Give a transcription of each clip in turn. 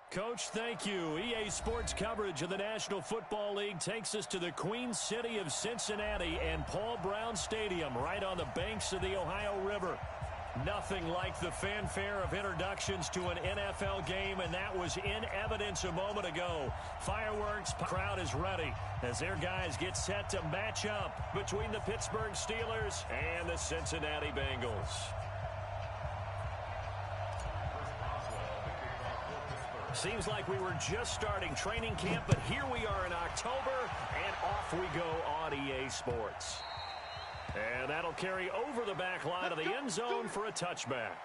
Coach, thank you. EA Sports coverage of the National Football League takes us to the Queen City of Cincinnati and Paul Brown Stadium right on the banks of the Ohio River. Nothing like the fanfare of introductions to an NFL game, and that was in evidence a moment ago. Fireworks, crowd is ready as their guys get set to match up between the Pittsburgh Steelers and the Cincinnati Bengals. Seems like we were just starting training camp, but here we are in October, and off we go on EA Sports. And that'll carry over the back line of the end zone for a touchback.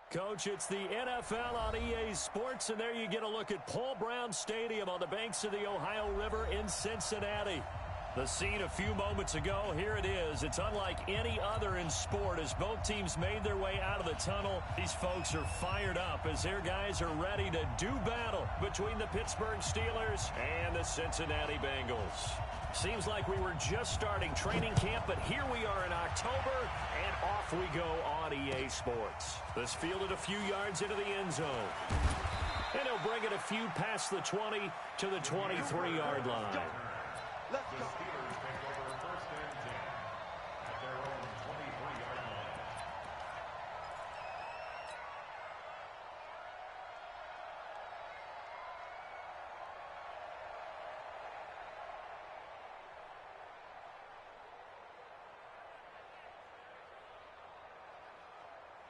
Coach, it's the NFL on EA Sports, and there you get a look at Paul Brown Stadium on the banks of the Ohio River in Cincinnati. The scene a few moments ago, here it is. It's unlike any other in sport as both teams made their way out of the tunnel. These folks are fired up as their guys are ready to do battle between the Pittsburgh Steelers and the Cincinnati Bengals. Seems like we were just starting training camp, but here we are in October, and off we go on EA Sports. This fielded a few yards into the end zone. And he'll bring it a few past the 20 to the 23-yard line. Let's go.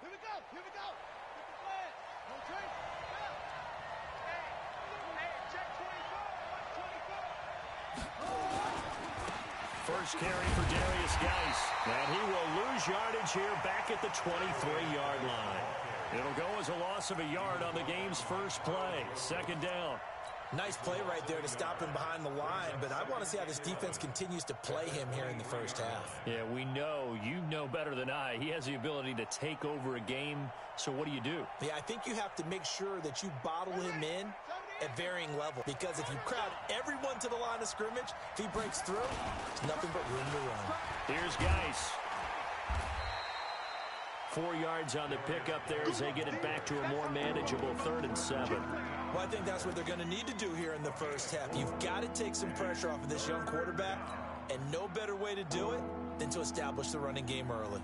Here we go. Here we go. Get the flag. No trade. Hey, check 24. First carry for Darius Geis. And he will lose yardage here back at the 23-yard line. It'll go as a loss of a yard on the game's first play. Second down. Nice play right there to stop him behind the line, but I want to see how this defense continues to play him here in the first half. Yeah, we know, you know better than I, he has the ability to take over a game, so what do you do? Yeah, I think you have to make sure that you bottle him in at varying levels, because if you crowd everyone to the line of scrimmage, if he breaks through, there's nothing but room to run. Here's Geis. 4 yards on the pickup there as they get it back to a more manageable 3rd and 7. Well, I think that's what they're going to need to do here in the first half. You've got to take some pressure off of this young quarterback, and no better way to do it than to establish the running game early.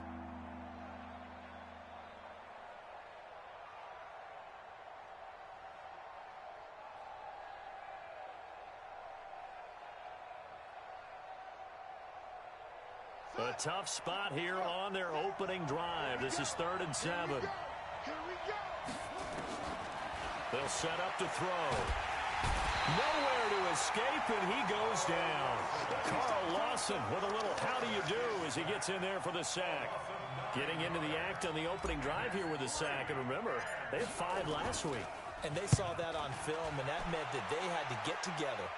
A tough spot here on their opening drive. This is 3rd and 7. They'll set up to throw. Nowhere to escape, and he goes down. Carl Lawson with a little how do you do as he gets in there for the sack. Getting into the act on the opening drive here with a sack. And remember, they had 5 last week. And they saw that on film, and that meant that they had to get together.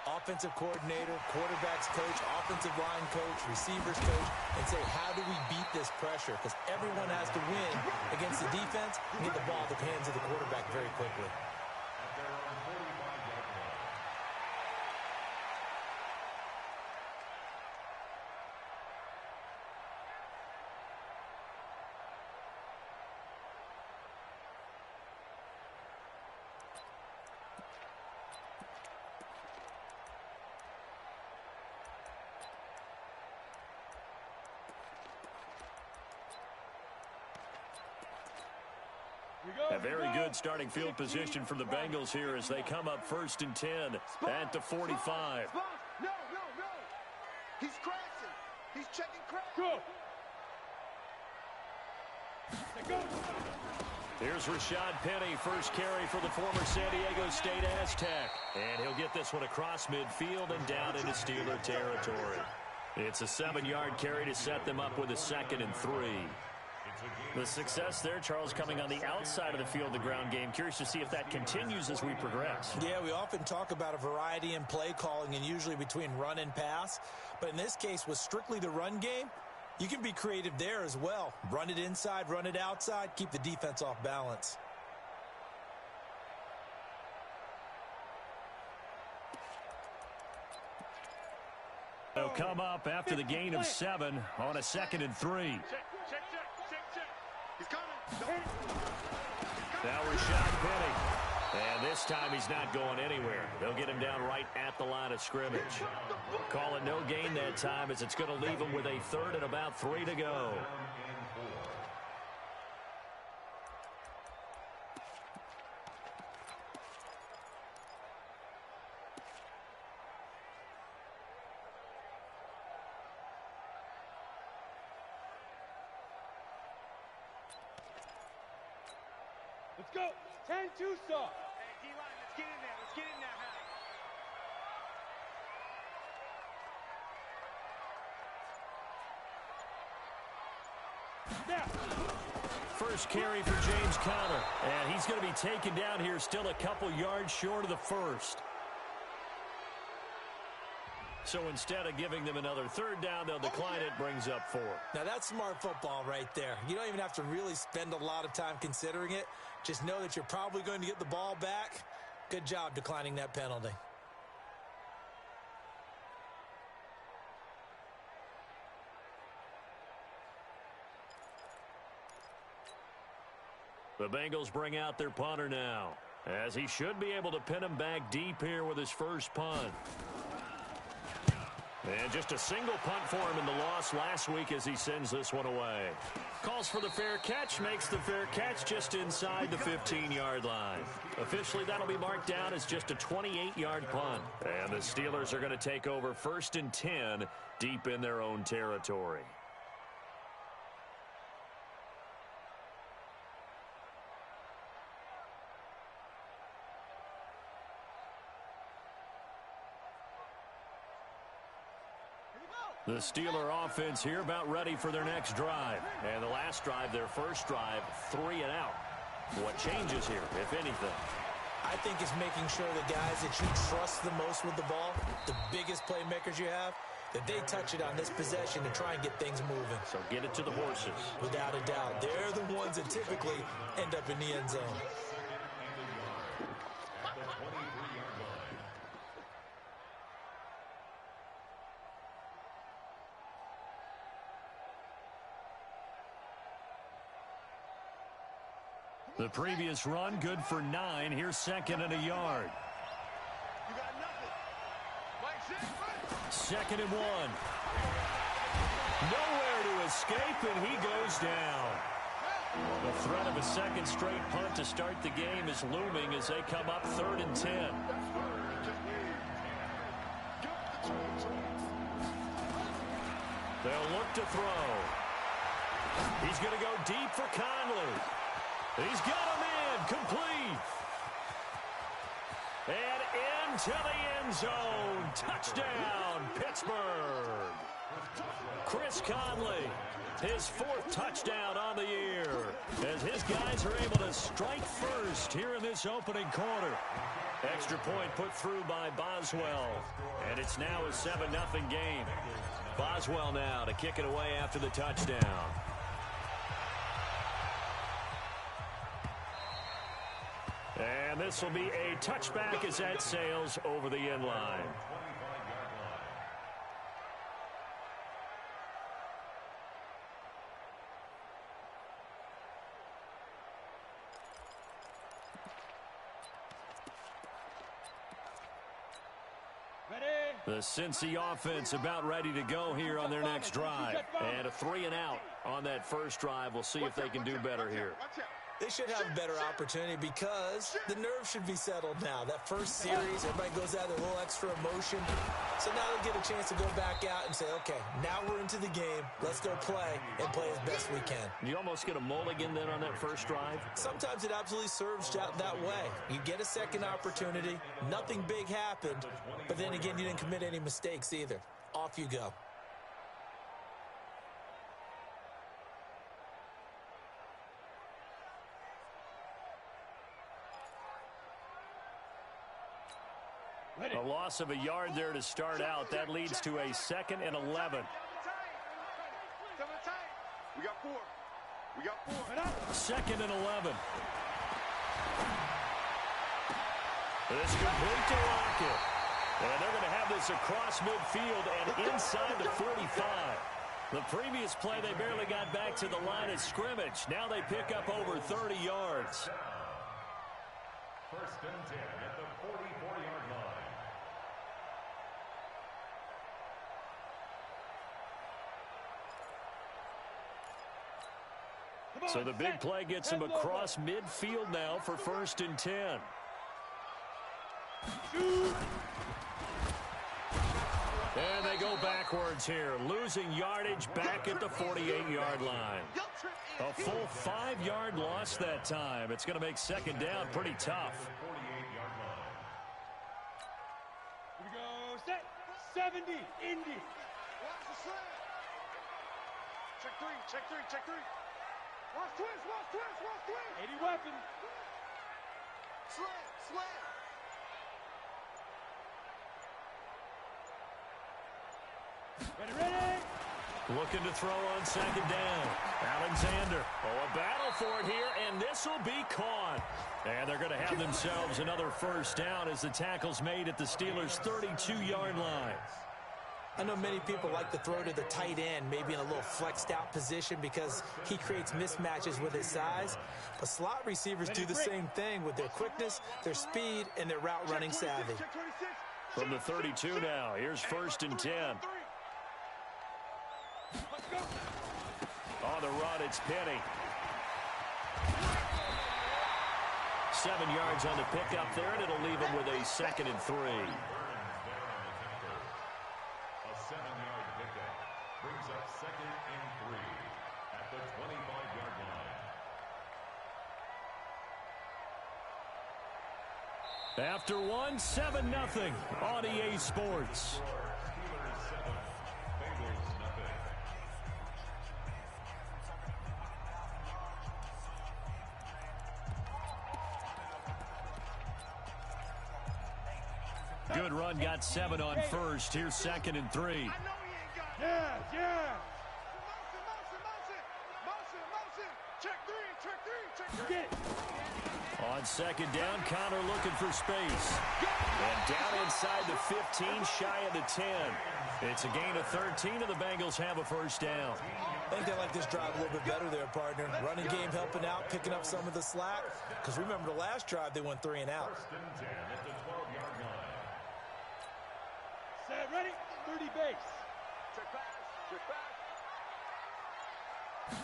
Offensive coordinator, quarterbacks coach, offensive line coach, receivers coach, and say, how do we beat this pressure? Because everyone has to win against the defense and get the ball in the hands of the quarterback very quickly. A very good starting field position for the Bengals here as they come up 1st and 10 at the 45. No. He's crashing. He's checking crash. Go. Here's Rashad Penny, first carry for the former San Diego State Aztec. And he'll get this one across midfield and down into Steeler territory. It's a 7-yard carry to set them up with a 2nd and 3. The success there, Charles, coming on the outside of the field, the ground game. Curious to see if that continues as we progress. Yeah, we often talk about a variety in play calling and usually between run and pass. But in this case, with strictly the run game, you can be creative there as well. Run it inside, run it outside, keep the defense off balance. They'll come up after the gain of 7 on a 2nd and 3. Check. He's coming. Now Rashad Penny. And this time he's not going anywhere. They'll get him down right at the line of scrimmage. Call it no gain that time as it's going to leave him with a 3rd and about 3 to go. Let's go. 10 Tucson. Hey, D-line, let's get in there. Let's get in there. First carry for James Conner. And he's going to be taken down here still a couple yards short of the first. So instead of giving them another third down, they'll decline it, brings up 4. Now, that's smart football right there. You don't even have to really spend a lot of time considering it. Just know that you're probably going to get the ball back. Good job declining that penalty. The Bengals bring out their punter now, as he should be able to pin him back deep here with his first punt. And just a single punt for him in the loss last week as he sends this one away. Calls for the fair catch, makes the fair catch just inside the 15-yard line. Officially, that'll be marked down as just a 28-yard punt. And the Steelers are going to take over 1st and 10 deep in their own territory. The Steeler offense here about ready for their next drive. And the last drive, their first drive, 3 and out. What changes here, if anything? I think it's making sure the guys that you trust the most with the ball, the biggest playmakers you have, that they touch it on this possession to try and get things moving. So get it to the horses. Without a doubt. They're the ones that typically end up in the end zone. The previous run, good for 9. Here's 2nd and a yard. 2nd and 1. Nowhere to escape, and he goes down. The threat of a second straight punt to start the game is looming as they come up 3rd and 10. They'll look to throw. He's going to go deep for Conley. He's got him in, complete. And into the end zone. Touchdown, Pittsburgh. Chris Conley, his 4th touchdown on the year, as his guys are able to strike first here in this opening quarter. Extra point put through by Boswell, and it's now a 7-0 game. Boswell now to kick it away after the touchdown. And this will be a touchback as that sails over the end line. The Cincy offense about ready to go here on their next drive. And a 3 and out on that first drive. We'll see if they can do better here. They should have a better opportunity because the nerves should be settled now. That first series, everybody goes out with a little extra emotion. So now they'll get a chance to go back out and say, okay, now we're into the game. Let's go play and play as best we can. You almost get a mulligan then on that first drive? Sometimes it absolutely serves out that way. You get a second opportunity. Nothing big happened. But then again, you didn't commit any mistakes either. Off you go. A loss of a yard there to start out. That leads to a 2nd and 11. We got 4. 2nd and 11. This complete to Lockett. And they're going to have this across midfield and inside the 45. The previous play, they barely got back to the line of scrimmage. Now they pick up over 30 yards. 1st and 10 at the 44-yard line. So the big play gets him across midfield now for 1st and 10. And they go backwards here, losing yardage back at the 48-yard line. A full 5-yard loss that time. It's going to make 2nd down pretty tough. Here we go, set, 70, Indy. Watch the slant. Check three. Watch twist. 80 weapons. Slant. Ready. Looking to throw on second down. Alexander. Oh, a battle for it here, and this will be caught. And they're going to have themselves another first down as the tackle's made at the Steelers' 32-yard line. I know many people like to throw to the tight end, maybe in a little flexed out position because he creates mismatches with his size. But slot receivers do the same thing with their quickness, their speed, and their route running savvy. From the 32 now, here's 1st and 10. On the run, it's Penny. 7 yards on the pickup there, and it'll leave him with a 2nd and 3. A 7-yard pickup brings up 2nd and 3 at the 25-yard line. After one, 7-0 on EA Sports. Steelers 7, Bengals nothing. Good run, got 7 on first. Here's 2nd and 3. Yeah. Motion. Check three. Get it. On 2nd down, Connor looking for space. And down inside the 15, shy of the 10. It's a gain of 13, and the Bengals have a first down. I think they like this drive a little bit better there, partner. Running game helping out, picking up some of the slack. Because remember the last drive, they went 3 and out. 1st and 10 at the 12-yard line. Set. Ready. 30 base. Check back.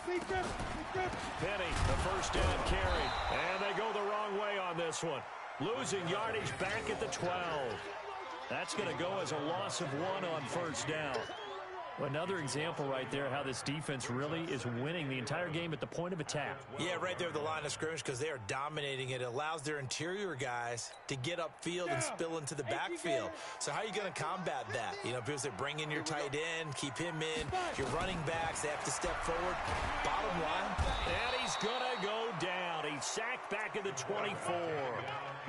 Big grip. Penny, the first down carry. And they go the wrong way on this one. Losing yardage back at the 12. That's going to go as a loss of 1 on first down. Another example right there how this defense really is winning the entire game at the point of attack. Yeah, right there at the line of scrimmage because they are dominating it. It allows their interior guys to get upfield and spill into the backfield. So how are you going to combat that? You know, because they bring in your tight end, keep him in. Your running backs, they have to step forward. Bottom line. And he's going to go down. He's sacked back at the 24.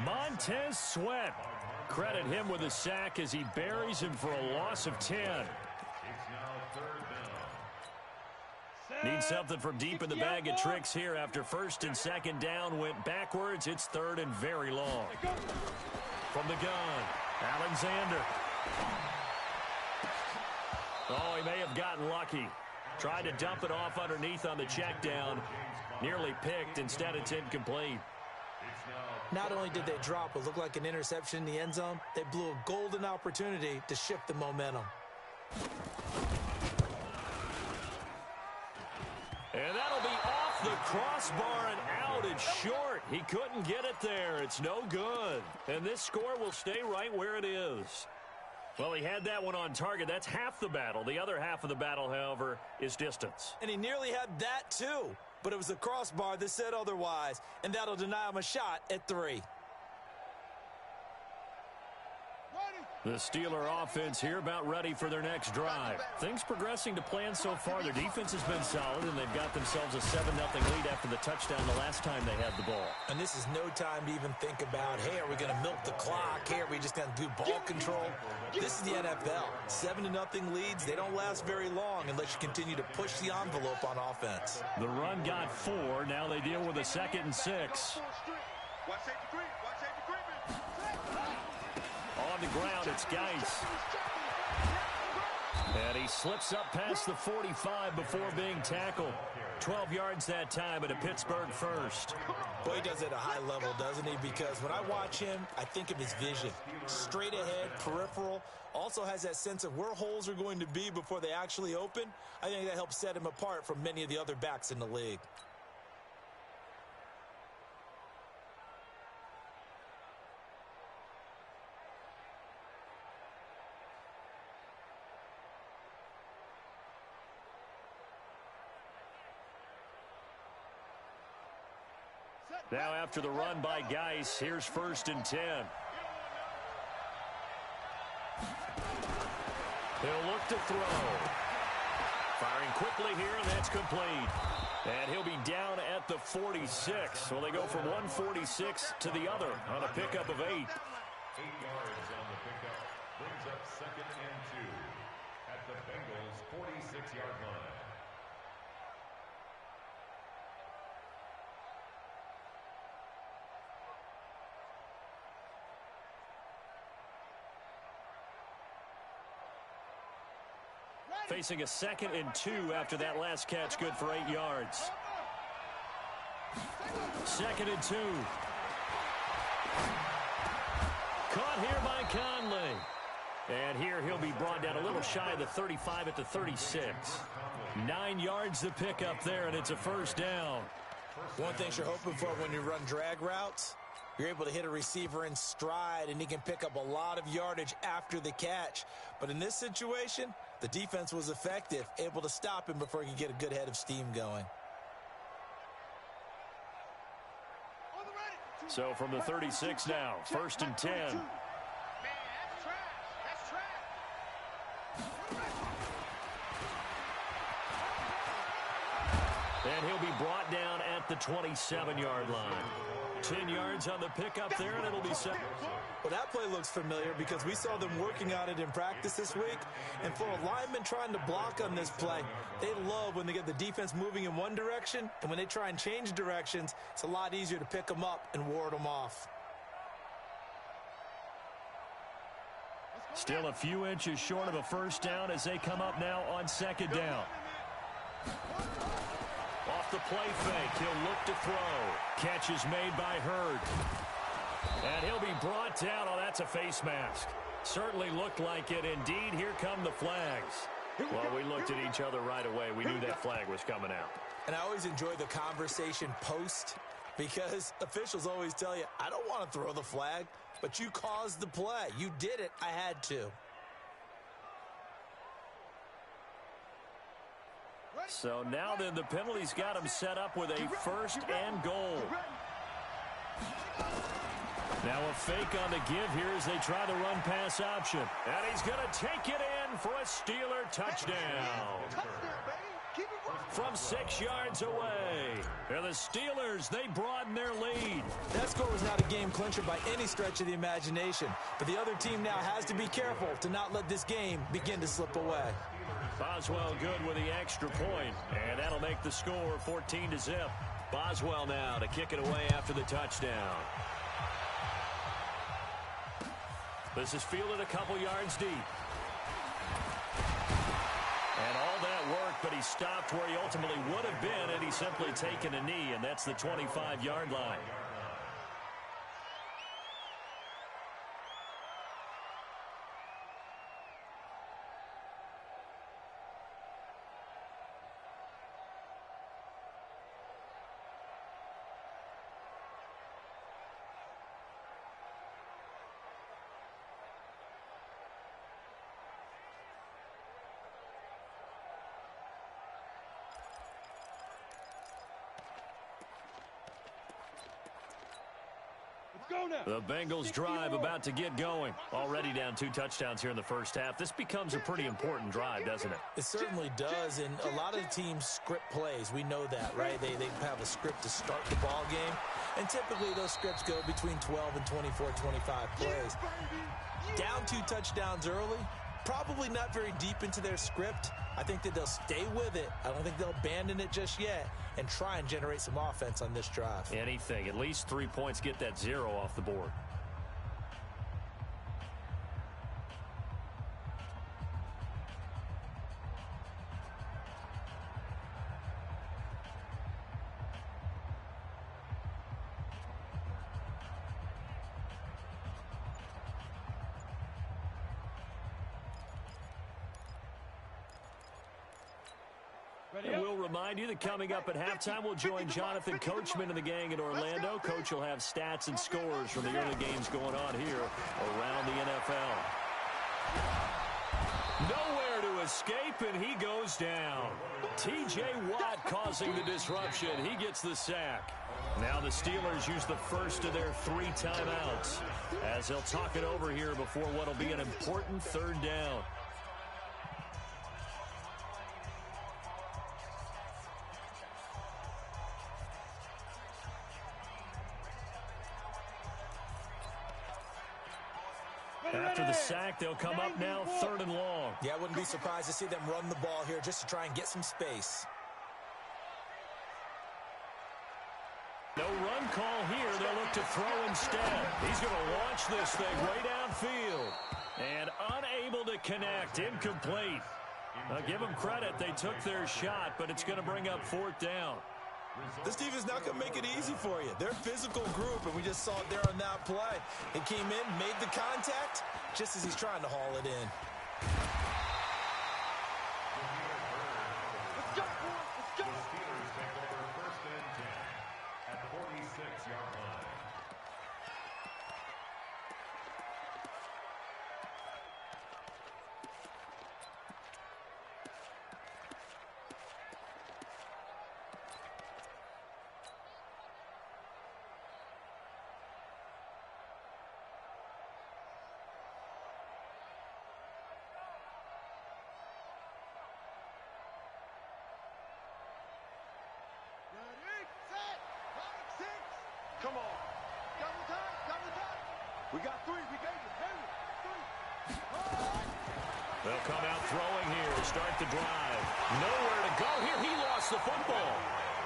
Montez Sweat. Credit him with a sack as he buries him for a loss of 10. Need something from deep in the bag of tricks here after 1st and 2nd down went backwards. It's 3rd and very long. From the gun, Alexander. Oh, he may have gotten lucky. Tried to dump it off underneath on the check down. Nearly picked. Instead, it's incomplete. Not only did they drop what looked like an interception in the end zone, they blew a golden opportunity to shift the momentum. And that'll be off the crossbar and out and short. He couldn't get it there. It's no good. And this score will stay right where it is. Well, he had that one on target. That's half the battle. The other half of the battle, however, is distance. And he nearly had that too. But it was the crossbar that said otherwise. And that'll deny him a shot at 3. The Steeler offense here about ready for their next drive. Things progressing to plan so far. Their defense has been solid, and they've got themselves a 7-0 lead after the touchdown the last time they had the ball. And this is no time to even think about, hey, are we going to milk the clock? Hey, are we just going to do ball control? This is the NFL. 7-0 leads, they don't last very long unless you continue to push the envelope on offense. The run got 4. Now they deal with a 2nd and 6. Watch safety creep. On the ground, it's Geis. And he slips up past the 45 before being tackled. 12 yards that time at a Pittsburgh first. Boy, he does it at a high level, doesn't he? Because when I watch him, I think of his vision. Straight ahead, peripheral. Also has that sense of where holes are going to be before they actually open. I think that helps set him apart from many of the other backs in the league. Now after the run by Geis, here's 1st and 10. He'll look to throw. Firing quickly here, and that's complete. And he'll be down at the 46. Well, they go from 146 to the other on a pickup of 8. 8 yards on the pickup brings up 2nd and 2 at at the Bengals' 46-yard line. Facing a 2nd and 2 after that last catch, good for 8 yards. 2nd and 2. Caught here by Conley. And here he'll be brought down a little shy of the 35 at the 36. 9 yards to pick up there, and it's a first down. One thing you're hoping for when you run drag routes, you're able to hit a receiver in stride, and he can pick up a lot of yardage after the catch. But in this situation, the defense was effective, able to stop him before he could get a good head of steam going. So from the 36 now, 1st and 10. Man, that's trash. That's trash. And he'll be brought down at the 27-yard line. 10 yards on the pickup there, and it'll be set. Well, that play looks familiar because we saw them working on it in practice this week. And for a lineman trying to block on this play, they love when they get the defense moving in one direction. And when they try and change directions, it's a lot easier to pick them up and ward them off. Still a few inches short of a first down as they come up now on 2nd down. Off the play fake, he'll look to throw. Catch is made by Hurd. And he'll be brought down. Oh, that's a face mask. Certainly looked like it. Indeed, here come the flags. Well, we looked at each other right away. We knew that flag was coming out. And I always enjoy the conversation post because officials always tell you, I don't want to throw the flag, but you caused the play. You did it. I had to. So now then the penalty's got him set up with a 1st and goal. Now a fake on the give here as they try the run-pass option. And he's going to take it in for a Steeler touchdown. From 6 yards away. And the Steelers, they broaden their lead. That score was not a game clincher by any stretch of the imagination. But the other team now has to be careful to not let this game begin to slip away. Boswell good with the extra point, and that'll make the score 14-0. Boswell now to kick it away after the touchdown. This is fielded a couple yards deep. And all that work, but he stopped where he ultimately would have been, and he's simply taken a knee, and that's the 25-yard line. The Bengals drive about to get going. Already down 2 touchdowns here in the first half. This becomes a pretty important drive, doesn't it? It certainly does, and a lot of teams script plays. We know that, right? They have a script to start the ball game, and typically those scripts go between 12 and 24, 25 plays. Down 2 touchdowns early, probably not very deep into their script. I think that they'll stay with it. I don't think they'll abandon it just yet and try and generate some offense on this drive. Anything. At least 3 points, get that 0 off the board. And we'll remind you that coming up at halftime, we'll join Jonathan Coachman and the gang in Orlando. Coach will have stats and scores from the early games going on here around the NFL. Nowhere to escape, and he goes down. T.J. Watt causing the disruption. He gets the sack. Now the Steelers use the first of their 3 timeouts as they'll talk it over here before what will be an important 3rd down. After the sack, they'll come up now 3rd and long. Yeah, I wouldn't be surprised to see them run the ball here just to try and get some space. No run call here. They'll look to throw instead. He's going to launch this thing way downfield. And unable to connect. Incomplete. Now, give them credit. They took their shot, but it's going to bring up 4th down. This defense not going to make it easy for you. They're a physical group, and we just saw it there on that play. He came in, made the contact, just as he's trying to haul it in. Let's go, boys. Let's go. The Steelers take over 1st and 10 at the 46-yard line. Ready, set, 5, 6. Come on. Double time, double time. We got 3. We gave it. 3. They'll come out throwing here to start the drive. Nowhere to go here. He lost the football.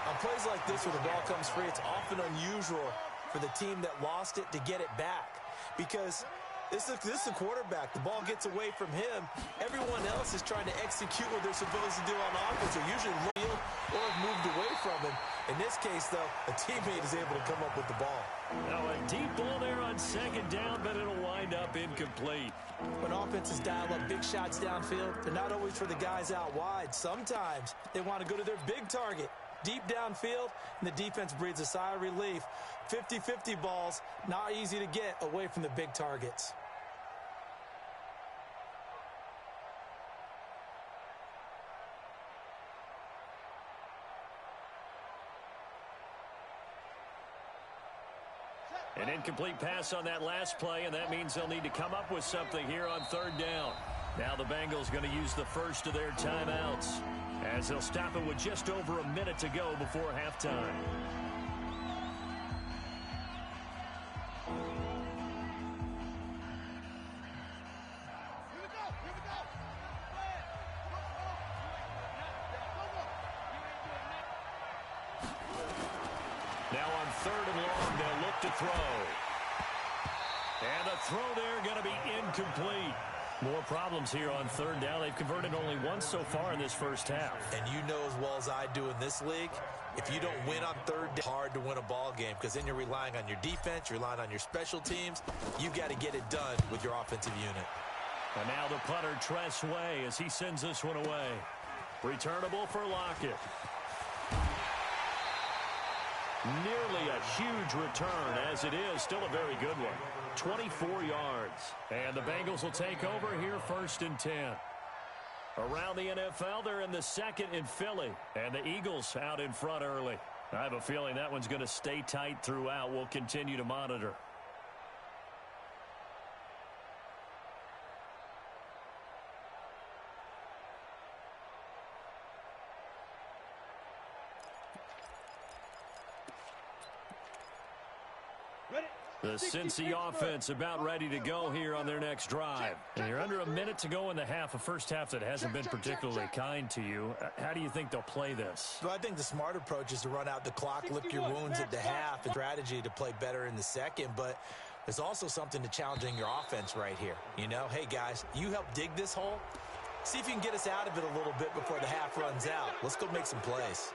On plays like this where the ball comes free, it's often unusual for the team that lost it to get it back. Because this is a quarterback. The ball gets away from him. Everyone else is trying to execute what they're supposed to do on offense. They're usually low or have moved away from him. In this case, though, a teammate is able to come up with the ball. Now a deep ball there on 2nd down, but it'll wind up incomplete. When offenses dial up big shots downfield, they're not always for the guys out wide. Sometimes they want to go to their big target, deep downfield, and the defense breathes a sigh of relief. 50-50 balls, not easy to get away from the big targets. An incomplete pass on that last play, and that means they'll need to come up with something here on 3rd down. Now the Bengals going to use the first of their timeouts, as they'll stop it with just over a minute to go before halftime. Here we go, here we go. Now on 3rd and long, they'll look to throw. And the throw there going to be incomplete. More problems here on 3rd down. They've converted only once so far in this first half. And you know as well as I do in this league, if you don't win on 3rd down, it's hard to win a ball game because then you're relying on your defense, you're relying on your special teams. You've got to get it done with your offensive unit. And now the punter, Tress Way, as he sends this one away. Returnable for Lockett. Nearly a huge return, as it is. Still a very good one. 24 yards. And the Bengals will take over here 1st and 10. Around the NFL, they're in the 2nd in Philly. And the Eagles out in front early. I have a feeling that one's going to stay tight throughout. We'll continue to monitor. The Cincy offense about ready to go here on their next drive. And you're under a minute to go in the half, a first half that hasn't been particularly kind to you. How do you think they'll play this? Well, I think the smart approach is to run out the clock, lick your wounds at the half, and strategy to play better in the second. But there's also something to challenging your offense right here. You know, hey, guys, you help dig this hole. See if you can get us out of it a little bit before the half runs out. Let's go make some plays.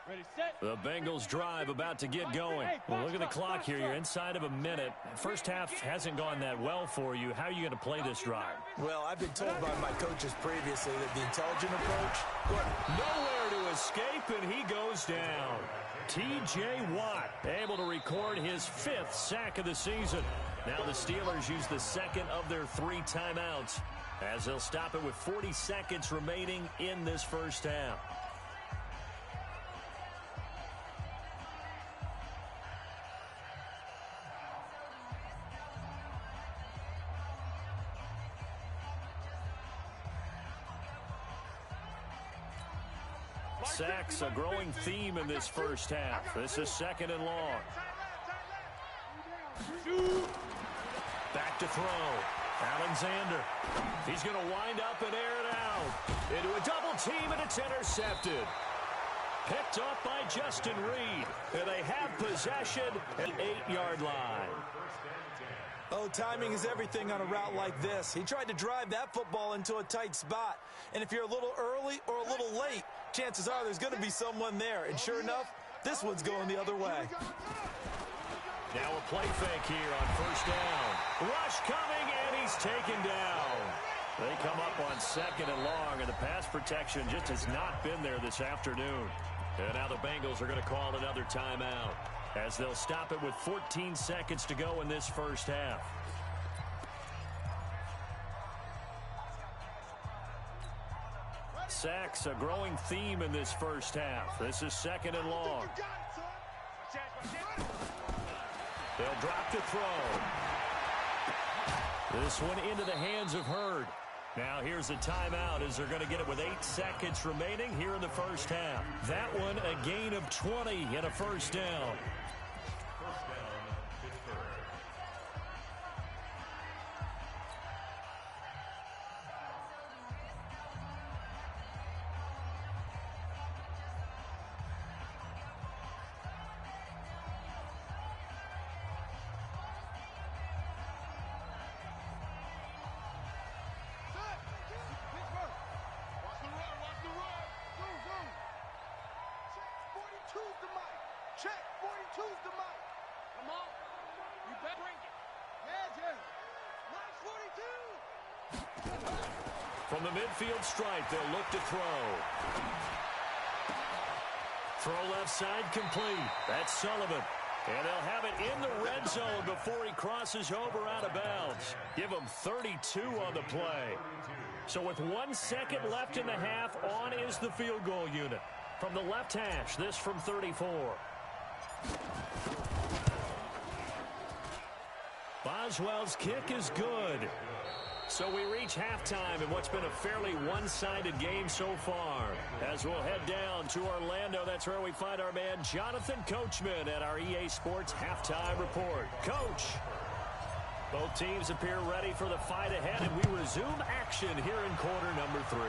Ready, set. The Bengals drive about to get going. Well, look at the clock here. You're inside of a minute. First half hasn't gone that well for you. How are you going to play this drive? Well, I've been told by my coaches previously that the intelligent approach, Nowhere to escape, and he goes down. T.J. Watt able to record his 5th sack of the season. Now the Steelers use the second of their 3 timeouts as they'll stop it with 40 seconds remaining in this first half. Sacks, a growing theme in this first half. This is second and long. Back to throw. Alexander. He's going to wind up and air it out. Into a double team, and it's intercepted. Picked off by Justin Reed. And they have possession at the 8-yard line. Oh, timing is everything on a route like this. He tried to drive that football into a tight spot. And if you're a little early or a little late, chances are there's going to be someone there. And sure enough, this one's going the other way. Now a play fake here on first down. Rush coming, and he's taken down. They come up on second and long, and the pass protection just has not been there this afternoon. And now the Bengals are going to call another timeout as they'll stop it with 14 seconds to go in this first half. Sacks, a growing theme in this first half. This is second and long. They'll drop to throw. This one into the hands of Hurd. Now here's a timeout as they're going to get it with 8 seconds remaining here in the first half. That one a gain of 20 and a first down. First down, Pittsburgh. Check, 42's the mic. Come on. You better bring it. Yeah. Nice 42. From the midfield stripe, they'll look to throw. Throw left side complete. That's Sullivan. And they'll have it in the red zone before he crosses over out of bounds. Give him 32 on the play. So with 1 second left in the half, on is the field goal unit. From the left hash, this from 34. Boswell's kick is good. So we reach halftime in what's been a fairly one-sided game so far. As we'll head down to Orlando, that's where we find our man Jonathan Coachman at our EA Sports Halftime Report. Coach, both teams appear ready for the fight ahead, and we resume action here in quarter number 3.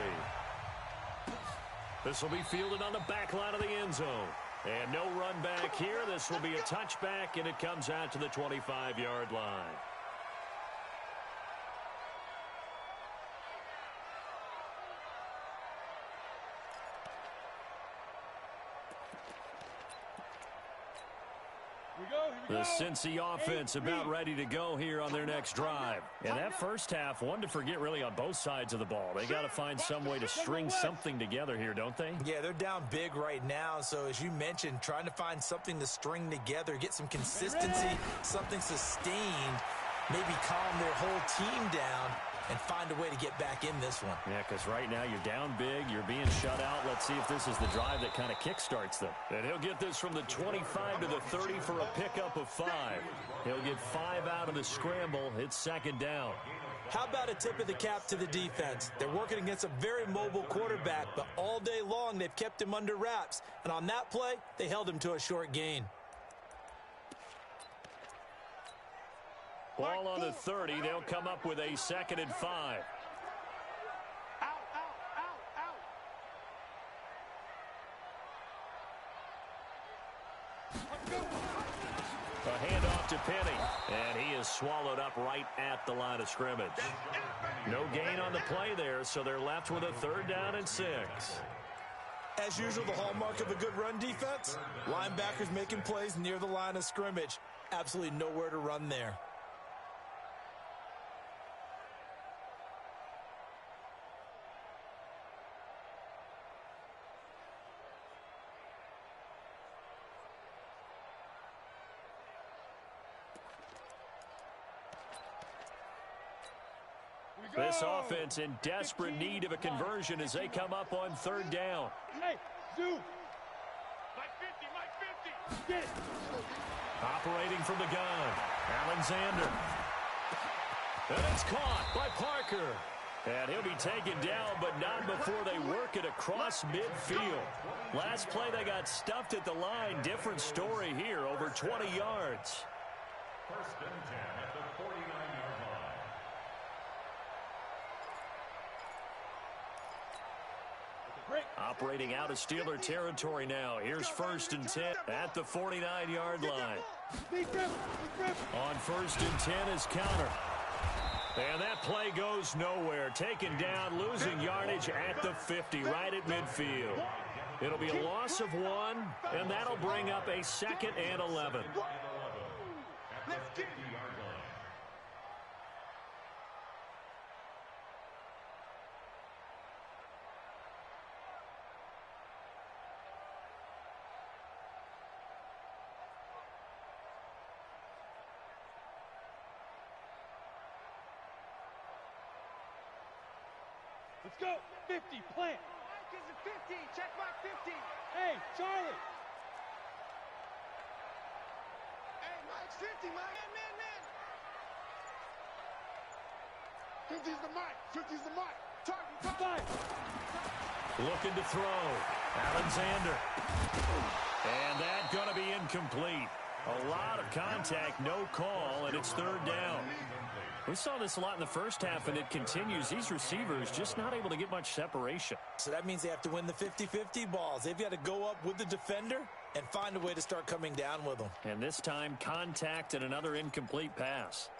This will be fielded on the back line of the end zone. And no run back here. This will be a touchback, and it comes out to the 25-yard line. The Cincy offense about ready to go here on their next drive. And that first half, one to forget really on both sides of the ball. They got to find some way to string something together here, don't they? Yeah, they're down big right now. So as you mentioned, trying to find something to string together, get some consistency, something sustained, maybe calm their whole team down and find a way to get back in this one. Yeah, because right now you're down big, you're being shut out. Let's see if this is the drive that kind of kickstarts them. And he'll get this from the 25 to the 30 for a pickup of 5. He'll get 5 out of the scramble. It's second down. How about a tip of the cap to the defense? They're working against a very mobile quarterback, but all day long they've kept him under wraps. And on that play, they held him to a short gain. Ball on the 30. They'll come up with a second and 5. A handoff to Penny, and he is swallowed up right at the line of scrimmage. No gain on the play there, so they're left with a 3rd down and 6. As usual, the hallmark of a good run defense, linebackers making plays near the line of scrimmage. Absolutely nowhere to run there. This offense in desperate need of a conversion as they come up on third down. Hey, Zoo. Mike 50, Mike 50. Get it. Operating from the gun, Alexander. And it's caught by Parker. And he'll be taken down, but not before they work it across midfield. Last play, they got stuffed at the line. Different story here, over 20 yards. First and 10 at the 49-yard line. Operating out of Steeler territory now. Here's first and 10 at the 49-yard line. On first and 10 is counter. And that play goes nowhere. Taken down, losing yardage at the 50, right at midfield. It'll be a loss of 1, and that'll bring up a 2nd and 11. At the 50-yard line. Let's go. 50, plant. Mike is at 50. Check Mike 50. Hey, Charlie. Hey, Mike's 50, Mike. Man. 50's the Mike. 50's the Mike. Target. Looking to throw. Alexander. And that's going to be incomplete. A lot of contact, no call, and it's third down. We saw this a lot in the first half, and it continues. These receivers just not able to get much separation. So that means they have to win the 50-50 balls. They've got to go up with the defender and find a way to start coming down with them. And this time, contact and another incomplete pass.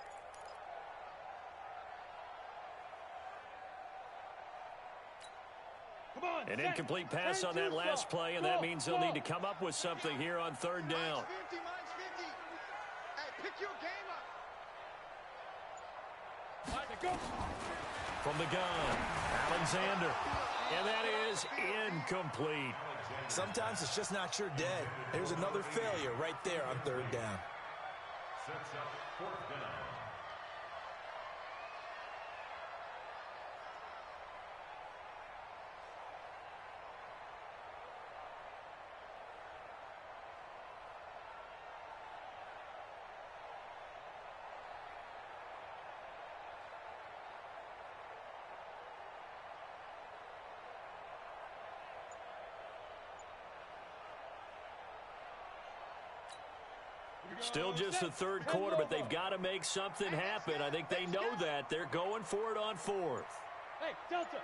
Come on. An incomplete pass on that last play, and that means they'll need to come up with something here on third down. Mike's 50. Hey, pick your game up. From the gun, Alexander. And that is incomplete. Sometimes it's just not your day. There's another failure right there on third down. Sets up fourth down. Still just the third quarter, but they've got to make something happen. I think they know that. They're going for it on fourth. Hey, Delta.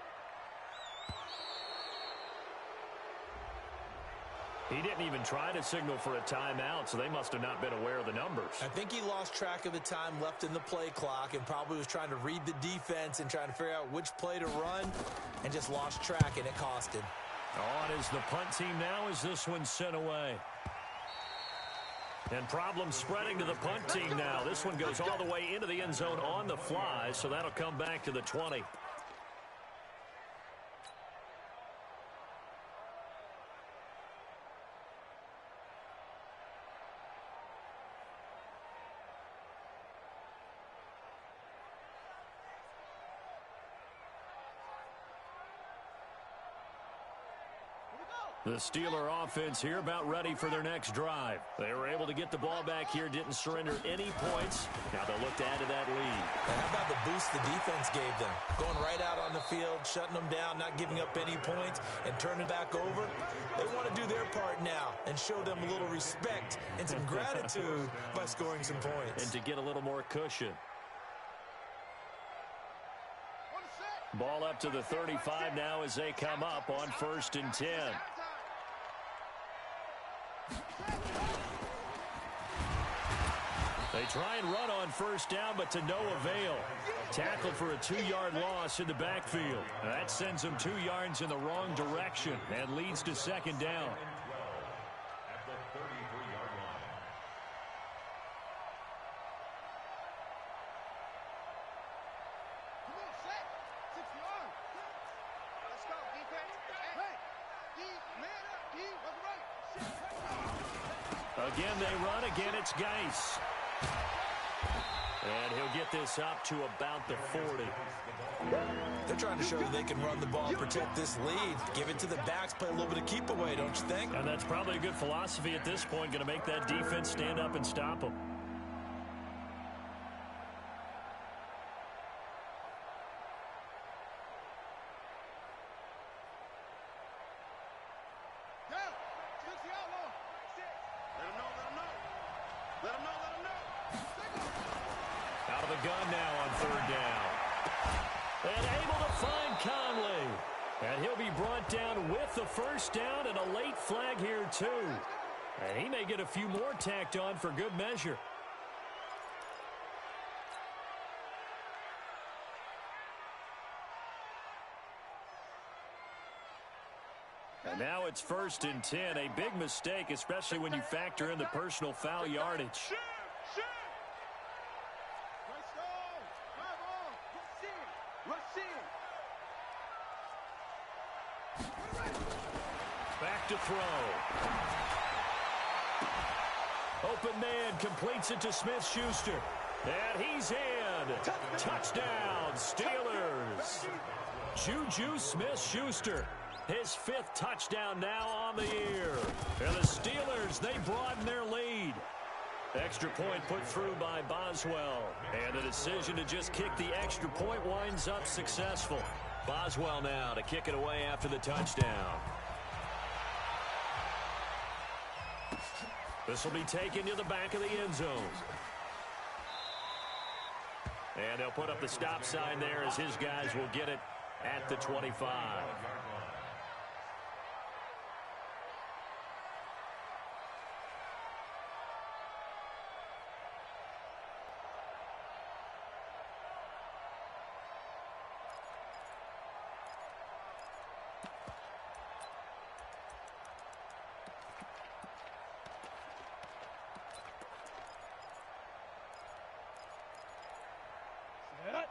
He didn't even try to signal for a timeout, so they must have not been aware of the numbers. I think he lost track of the time left in the play clock and probably was trying to read the defense and trying to figure out which play to run and just lost track, and it cost him. On is the punt team now as this one's sent away. And problems spreading to the punt team now. This one goes all the way into the end zone on the fly, so that'll come back to the 20. The Steeler offense here about ready for their next drive. They were able to get the ball back here, didn't surrender any points. Now they'll look to add to that lead. And how about the boost the defense gave them? Going right out on the field, shutting them down, not giving up any points, and turning back over. They want to do their part now and show them a little respect and some gratitude by scoring some points. And to get a little more cushion. Ball up to the 35 now as they come up on first and 10. They try and run on first down, but to no avail. Tackled for a 2-yard loss in the backfield. That sends them 2 yards in the wrong direction and leads to second down. At the 33-yard line. Come on, set. 6 yards. Let's go, defense. Hey, D, man up, D. What's right? Again, they run. Again, it's Geis. And he'll get this up to about the 40. They're trying to show that they can run the ball, protect this lead, give it to the backs, play a little bit of keep away, don't you think? And that's probably a good philosophy at this point, going to make that defense stand up and stop them. Out of the gun now on 3rd down. And able to find Conley. And he'll be brought down with the 1st down and a late flag here too. And he may get a few more tacked on for good measure. And now it's 1st and 10. A big mistake, especially when you factor in the personal foul yardage. Back to throw. Open man completes it to Smith-Schuster. And he's in. Touchdown, Steelers. Juju Smith-Schuster. His 5th touchdown now on the year. And the Steelers, they broaden their lead. Extra point put through by Boswell. And the decision to just kick the extra point winds up successful. Boswell now to kick it away after the touchdown. This will be taken to the back of the end zone. And they'll put up the stop sign there as his guys will get it at the 25.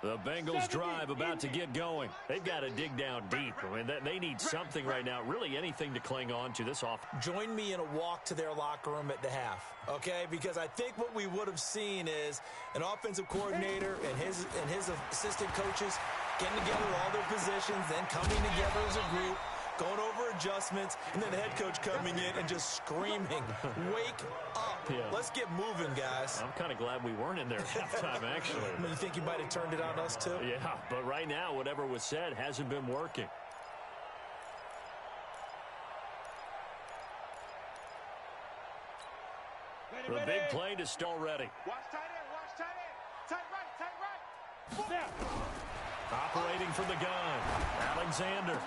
The Bengals drive about to get going. They've got to dig down deep. I mean, they need something right now, really anything to cling on to this off. Join me in a walk to their locker room at the half, okay? Because I think what we would have seen is an offensive coordinator and his assistant coaches getting together all their positions, then coming together as a group, going over adjustments, and then the head coach coming in and just screaming, wake up. Yeah. Let's get moving, guys. I'm kind of glad we weren't in there at halftime, actually. You think you might have turned it on us, too? Yeah, but right now, whatever was said hasn't been working. The big play to start ready. Watch tight end, watch tight end. Tight right. Operating from the gun, Alexander.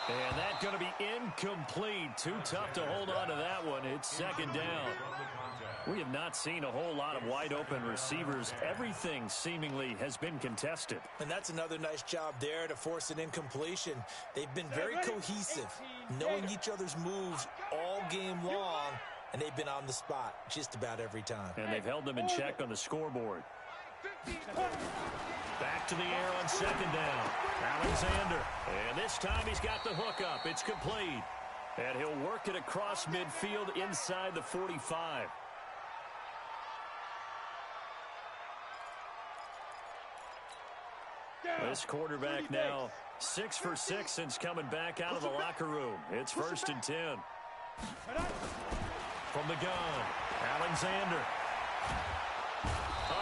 And that's going to be incomplete. Too tough to hold on to that one. It's 2nd down. We have not seen a whole lot of wide-open receivers. Everything seemingly has been contested. And that's another nice job there to force an incompletion. They've been very cohesive, knowing each other's moves all game long, and they've been on the spot just about every time. And they've held them in check on the scoreboard. Back to the air on 2nd down. Alexander. And this time he's got the hook up. It's complete. And he'll work it across midfield inside the 45. This quarterback now 6 for 6 since coming back out of the locker room. It's 1st and 10. From the gun, Alexander.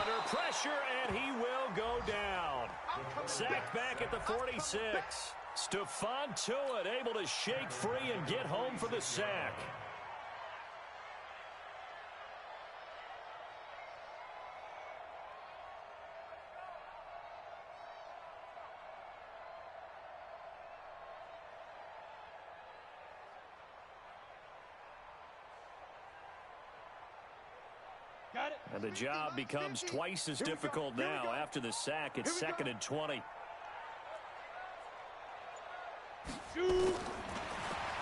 Under pressure, and he will go down. Sacked back at the 46. Stephon Tuitt able to shake free and get home for the sack. And the job becomes twice as difficult now after the sack. It's 2nd and 20.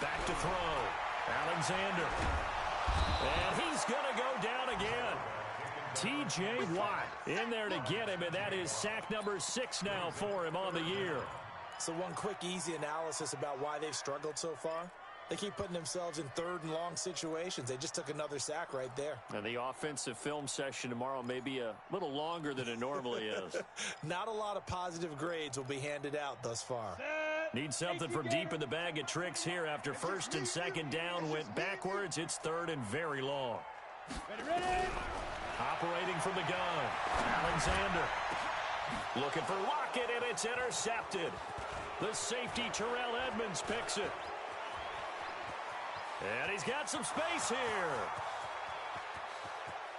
Back to throw. Alexander. And he's going to go down again. T.J. Watt in there to get him, and that is sack number 6 now for him on the year. So one quick, easy analysis about why they've struggled so far. They keep putting themselves in third and long situations. They just took another sack right there. And the offensive film session tomorrow may be a little longer than it normally is. Not a lot of positive grades will be handed out thus far. Need something from deep in the bag of tricks here after first and second down went backwards. It's third and very long. Ready. Operating from the gun, Alexander. Looking for Lockett, and it's intercepted. The safety, Terrell Edmonds, picks it. And he's got some space here.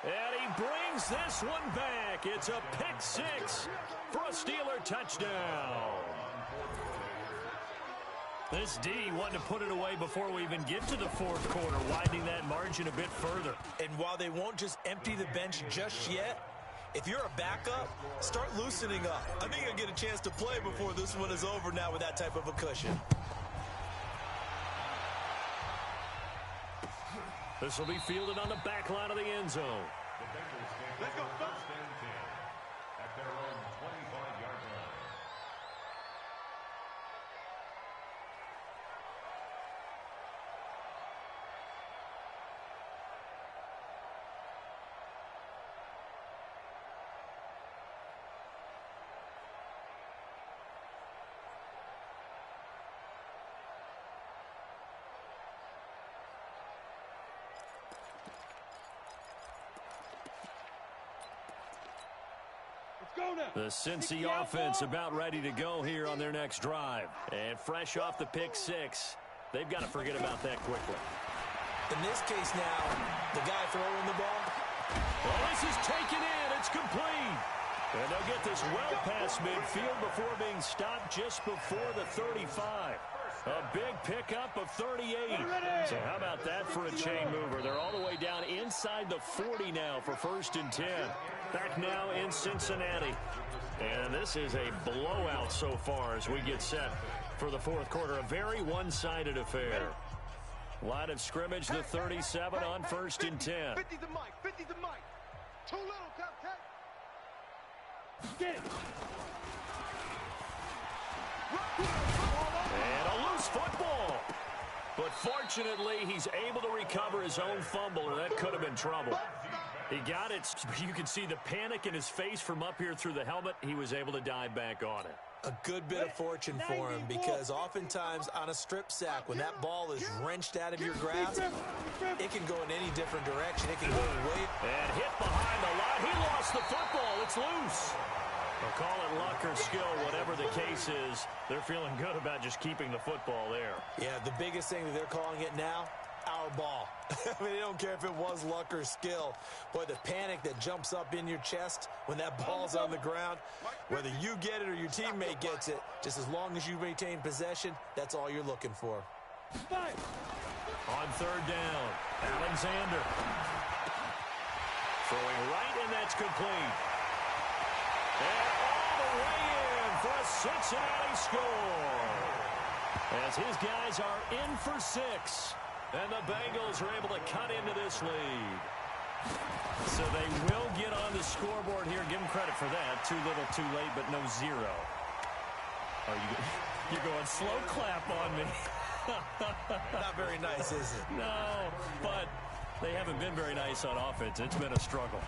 And he brings this one back. It's a pick six for a Steeler touchdown. This D wanted to put it away before we even get to the fourth quarter, widening that margin a bit further. And while they won't just empty the bench just yet, if you're a backup, start loosening up. I think you'll get a chance to play before this one is over now with that type of a cushion. This will be fielded on the back line of the end zone. Let's go, first and 10 at their own 25-yard line. The Cincy offense about ready to go here on their next drive. And fresh off the pick six, they've got to forget about that quickly. In this case now, the guy throwing the ball. Well, this is taken in. It's complete. And they'll get this well past midfield before being stopped just before the 35. A big pickup of 38. So how about that for a chain mover? They're all the way down inside the 40 now for first and 10. Back now in Cincinnati. And this is a blowout so far as we get set for the fourth quarter. A very one-sided affair. Line of scrimmage, the 37 on first and 10. 50's the mic. 50's the mic. Too little, Captain. Get it. And a loose football. But fortunately, he's able to recover his own fumble, or that could have been trouble. He got it. You can see the panic in his face from up here through the helmet. He was able to dive back on it. A good bit of fortune for him, because oftentimes on a strip sack, when that ball is wrenched out of your grasp, it can go in any different direction. It can go way. And hit behind the line. He lost the football. It's loose. They'll call it luck or skill, whatever the case is. They're feeling good about just keeping the football there. Yeah, the biggest thing that they're calling it now, our ball. I mean, they don't care if it was luck or skill. Boy, the panic that jumps up in your chest when that ball's on the ground, whether you get it or your teammate gets it, just as long as you maintain possession, that's all you're looking for. On third down, Alexander. Throwing right, and that's complete. And all the way in for a Cincinnati score. As his guys are in for 6. And the Bengals are able to cut into this lead. So they will get on the scoreboard here. Give them credit for that. Too little, too late, but no zero. You're going slow clap on me. Not very nice, is it? No, but they haven't been very nice on offense. It's been a struggle.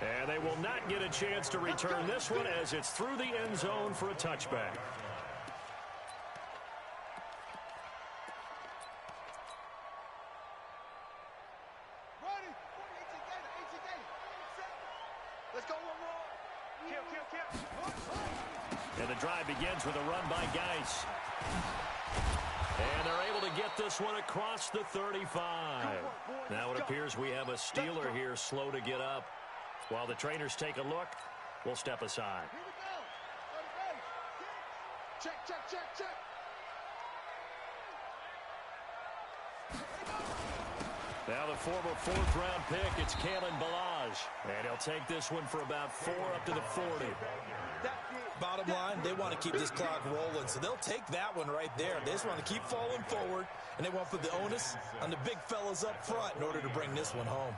And they will not get a chance to return this one as it's through the end zone for a touchback. Let's go one more. Kill. And the drive begins with a run by Geis. And they're able to get this one across the 35. Now it appears we have a Steeler here slow to get up. While the trainers take a look, we'll step aside. Here we go. Check. Now the former fourth-round pick, it's Kalen Ballage. And he'll take this one for about 4 up to the 40. Bottom line, they want to keep this clock rolling, so they'll take that one right there. They just want to keep falling forward, and they want to put the onus on the big fellas up front in order to bring this one home.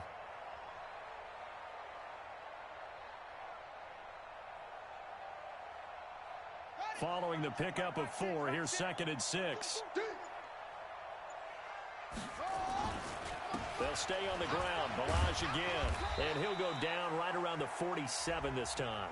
Following the pickup of 4, here's 2nd and 6. They'll stay on the ground. Ballage again. And he'll go down right around the 47 this time.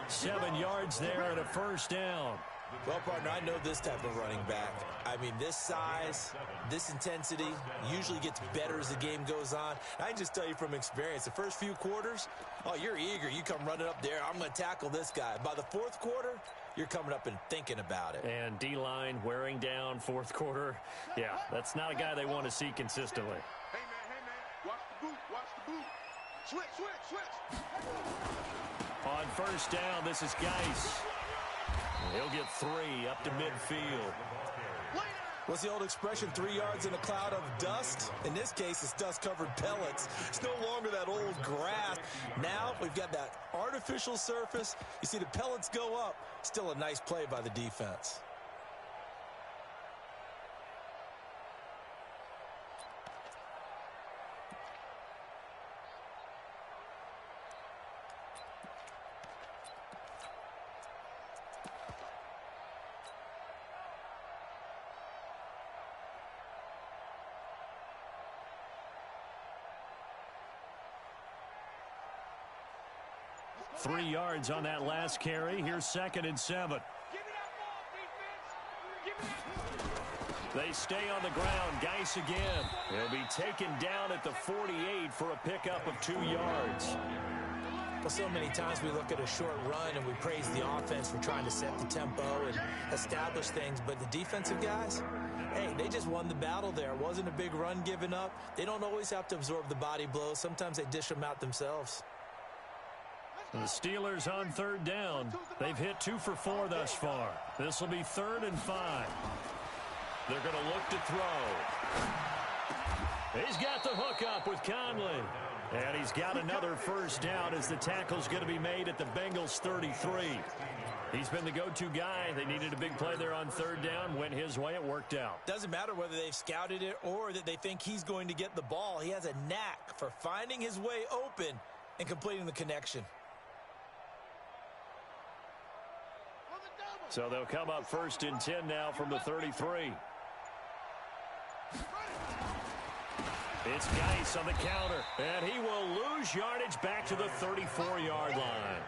7 yards there and a first down. Well, partner, I know this type of running back. I mean, this size, this intensity usually gets better as the game goes on. I can just tell you from experience, the first few quarters, oh, you're eager. You come running up there. I'm going to tackle this guy. By the 4th quarter, you're coming up and thinking about it. And D-line wearing down 4th quarter. Yeah, that's not a guy they want to see consistently. Hey, man, watch the boot, watch the boot. Switch. On first down, this is Geis. He'll get 3 up to midfield. What's the old expression, 3 yards in a cloud of dust? In this case, it's dust-covered pellets. It's no longer that old grass. Now we've got that artificial surface. You see the pellets go up. Still a nice play by the defense. Three yards on that last carry. Here's 2nd and 7. They stay on the ground. Geis again. He'll be taken down at the 48 for a pickup of 2 yards. Well, so many times we look at a short run and we praise the offense for trying to set the tempo and establish things. But the defensive guys, hey, they just won the battle there. It wasn't a big run given up. They don't always have to absorb the body blows. Sometimes they dish them out themselves. The Steelers on 3rd down. They've hit 2 for 4 thus far. This will be 3rd and 5. They're going to look to throw. He's got the hook up with Conley. And he's got another first down as the tackle's going to be made at the Bengals 33. He's been the go-to guy. They needed a big play there on 3rd down. Went his way. It worked out. Doesn't matter whether they've scouted it or that they think he's going to get the ball. He has a knack for finding his way open and completing the connection. So they'll come up 1st and 10 now from the 33. It's Geis on the counter, and he will lose yardage back to the 34-yard line.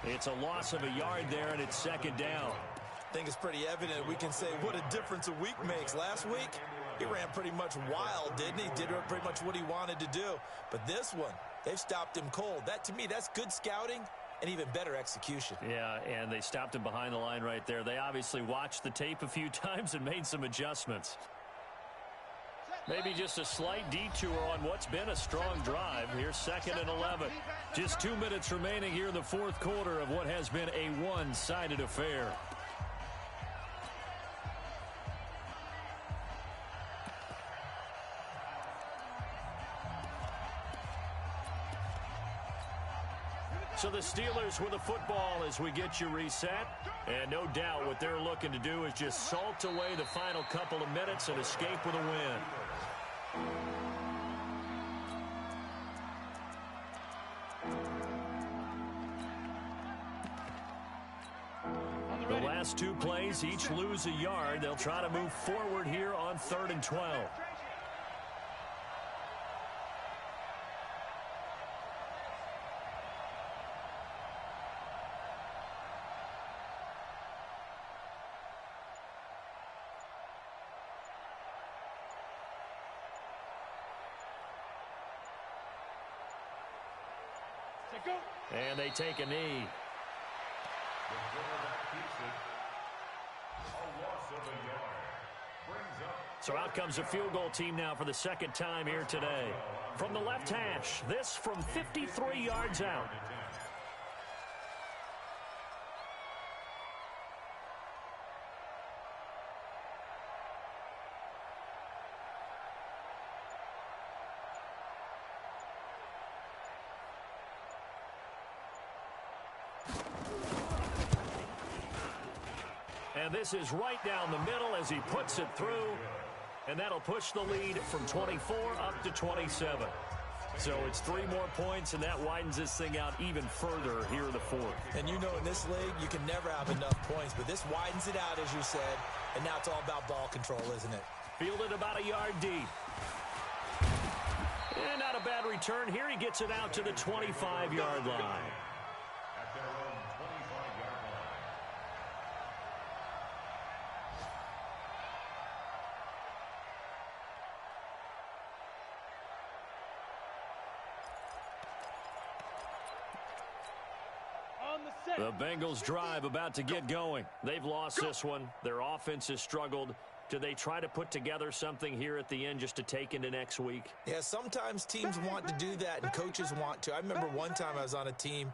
It's a loss of a yard there, and it's 2nd down. I think it's pretty evident. We can say what a difference a week makes. Last week, he ran pretty much wild, didn't he? Did pretty much what he wanted to do. But this one, they've stopped him cold. That, to me, that's good scouting and even better execution. Yeah, and they stopped him behind the line right there. They obviously watched the tape a few times and made some adjustments. Maybe just a slight detour on what's been a strong drive. Here's 2nd and 11. Just 2 minutes remaining here in the 4th quarter of what has been a one-sided affair. So the Steelers with the football as we get you reset. And no doubt what they're looking to do is just salt away the final couple of minutes and escape with a win. The last 2 plays each lose a yard. They'll try to move forward here on 3rd and 12. And they take a knee. The quarterback keeps it. A loss of a yard. Brings up. So out comes a field goal team now for the 2nd time here today. From the left hash, this from 53 yards out. And this is right down the middle as he puts it through. And that'll push the lead from 24 up to 27. So it's 3 more points, and that widens this thing out even further here in the fourth. And you know in this league, you can never have enough points, but this widens it out, as you said, and now it's all about ball control, isn't it? Fielded about a yard deep. And not a bad return. Here he gets it out to the 25-yard line. At their own 25-yard line. On the set. The Bengals drive about to get going. They've lost this one. Their offense has struggled. Do they try to put together something here at the end just to take into next week? Yeah, sometimes teams want to do that and coaches want to. I remember one time I was on a team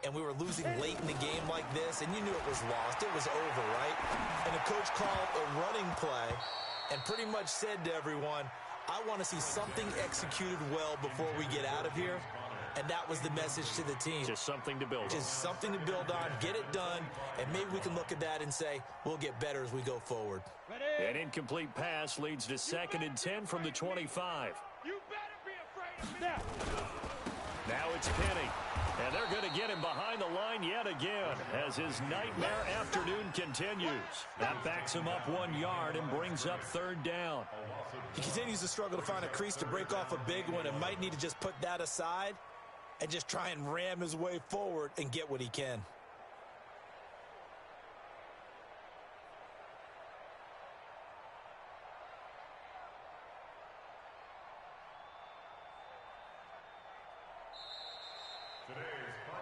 and we were losing late in the game like this, and you knew it was lost. It was over, right? And the coach called a running play and pretty much said to everyone, I want to see something executed well before we get out of here. And that was the message to the team. Just something to build on. Just something to build on, get it done, and maybe we can look at that and say, we'll get better as we go forward. An incomplete pass leads to 2nd and 10 from the 25. You better be afraid of me. Now it's Penny. And they're going to get him behind the line yet again as his nightmare afternoon continues. That backs him up 1 yard and brings up 3rd down. He continues to struggle to find a crease to break off a big one and might need to just put that aside and just try and ram his way forward and get what he can.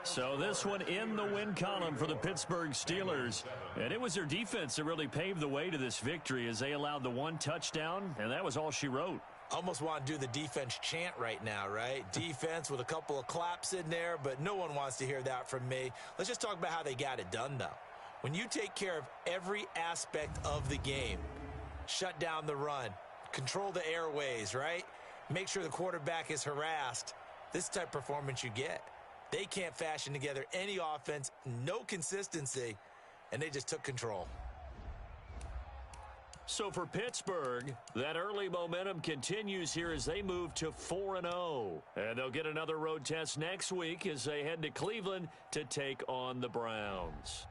So this one in the win column for the Pittsburgh Steelers. And it was their defense that really paved the way to this victory as they allowed the 1 touchdown, and that was all she wrote. Almost want to do the defense chant right now, right? Defense with a couple of claps in there, but no one wants to hear that from me. Let's just talk about how they got it done, though. When you take care of every aspect of the game, shut down the run, control the airways, right? Make sure the quarterback is harassed. This type of performance you get. They can't fashion together any offense, no consistency, and they just took control. So for Pittsburgh, that early momentum continues here as they move to 4-0. And they'll get another road test next week as they head to Cleveland to take on the Browns.